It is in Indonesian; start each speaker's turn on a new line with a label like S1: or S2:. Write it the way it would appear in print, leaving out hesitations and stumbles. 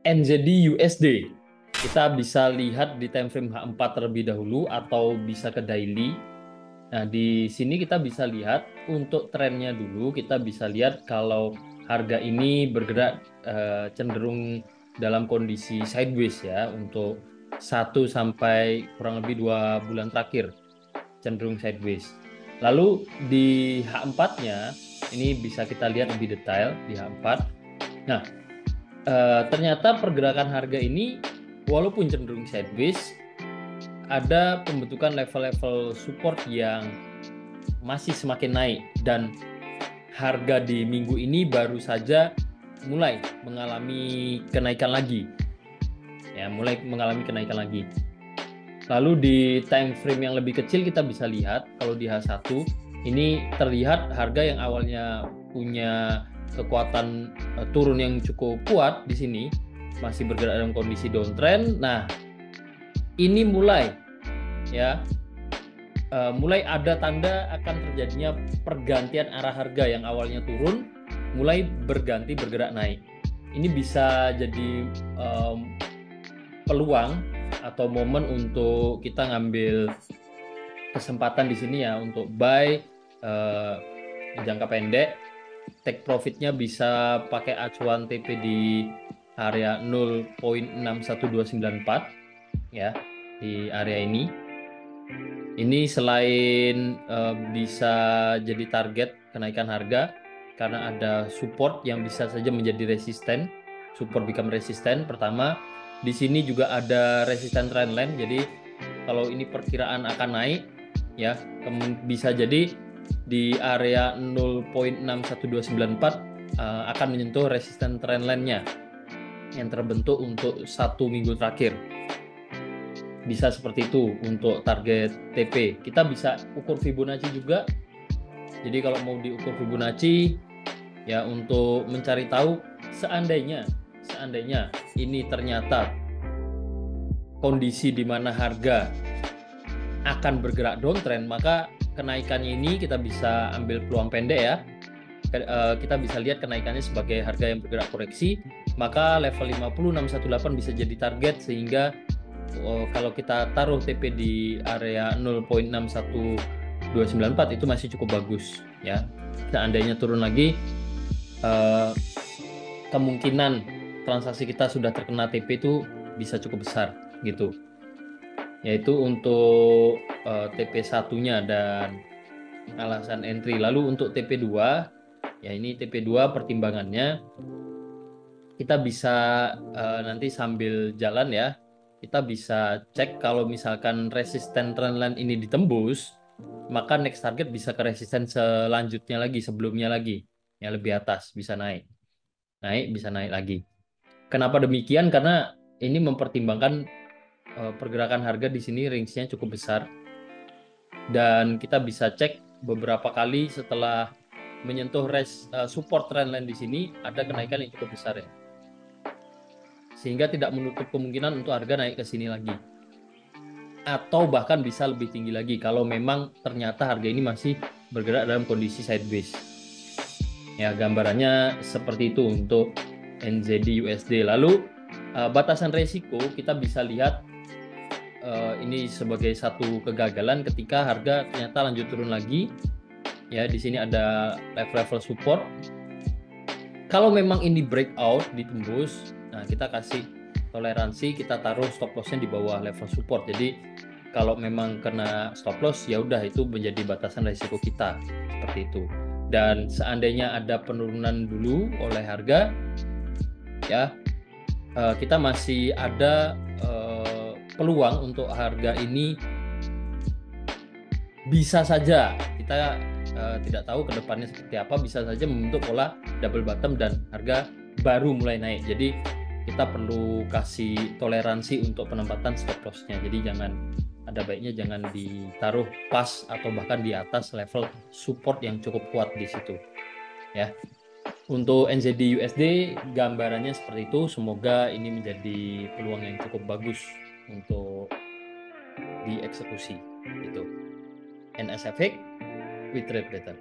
S1: NZD USD. Kita bisa lihat di time frame H4 terlebih dahulu atau bisa ke daily. Nah, di sini kita bisa lihat untuk trennya dulu. Kita bisa lihat kalau harga ini bergerak cenderung dalam kondisi sideways ya untuk 1 sampai kurang lebih 2 bulan terakhir cenderung sideways. Lalu di H4-nya ini bisa kita lihat lebih detail di H4. Nah, ternyata pergerakan harga ini walaupun cenderung sideways, ada pembentukan level-level support yang masih semakin naik dan harga di minggu ini baru saja mulai mengalami kenaikan lagi. Ya, mulai mengalami kenaikan lagi. Lalu di time frame yang lebih kecil kita bisa lihat kalau di H1 ini terlihat harga yang awalnya punya kekuatan turun yang cukup kuat di sini masih bergerak dalam kondisi downtrend. Nah, ini mulai ya mulai ada tanda akan terjadinya pergantian arah harga yang awalnya turun mulai berganti bergerak naik. Ini bisa jadi peluang atau momen untuk kita ngambil kesempatan di sini ya untuk buy jangka pendek. Take profitnya bisa pakai acuan TP di area 0.61294 ya di area ini. Ini selain bisa jadi target kenaikan harga karena ada support yang bisa saja menjadi resisten, support become resisten. Pertama, di sini juga ada resisten trendline. Jadi kalau ini perkiraan akan naik, ya bisa jadi di area 0.61294 akan menyentuh resisten trendline-nya yang terbentuk untuk 1 minggu terakhir. Bisa seperti itu untuk target TP. Kita bisa ukur Fibonacci juga. Jadi kalau mau diukur Fibonacci ya untuk mencari tahu seandainya ini ternyata kondisi di mana harga akan bergerak downtrend, maka kenaikannya ini kita bisa ambil peluang pendek ya. Kita bisa lihat kenaikannya sebagai harga yang bergerak koreksi, maka level 50618 bisa jadi target sehingga kalau kita taruh TP di area 0.61294 itu masih cukup bagus ya. Seandainya turun lagi kemungkinan transaksi kita sudah terkena TP itu bisa cukup besar gitu. Yaitu untuk TP satunya dan alasan entry. Lalu untuk TP2 ya ini TP2 pertimbangannya kita bisa nanti sambil jalan ya, kita bisa cek kalau misalkan resisten trendline ini ditembus, maka next target bisa ke resisten selanjutnya lagi, sebelumnya lagi, yang lebih atas bisa naik, bisa naik lagi. Kenapa demikian? Karena ini mempertimbangkan pergerakan harga di sini range-nya cukup besar dan kita bisa cek beberapa kali setelah menyentuh support trendline di sini ada kenaikan yang cukup besar ya. Sehingga tidak menutup kemungkinan untuk harga naik ke sini lagi. Atau bahkan bisa lebih tinggi lagi kalau memang ternyata harga ini masih bergerak dalam kondisi sideways. Ya, gambarannya seperti itu untuk NZD USD. Lalu batasan resiko kita bisa lihat ini sebagai satu kegagalan ketika harga ternyata lanjut turun lagi. Ya, di sini ada level-level support. Kalau memang ini breakout ditembus, nah kita kasih toleransi, kita taruh stop loss-nya di bawah level support. Jadi kalau memang kena stop loss ya udah itu menjadi batasan risiko kita seperti itu. Dan seandainya ada penurunan dulu oleh harga, ya kita masih ada peluang untuk harga ini bisa saja kita tidak tahu ke depannya seperti apa, bisa saja membentuk pola double bottom dan harga baru mulai naik. Jadi kita perlu kasih toleransi untuk penempatan stop loss-nya. Jadi ada baiknya jangan ditaruh pas atau bahkan di atas level support yang cukup kuat di situ. Ya. Untuk NZD USD gambarannya seperti itu. Semoga ini menjadi peluang yang cukup bagus untuk dieksekusi. Itu. NSFX, we trade better.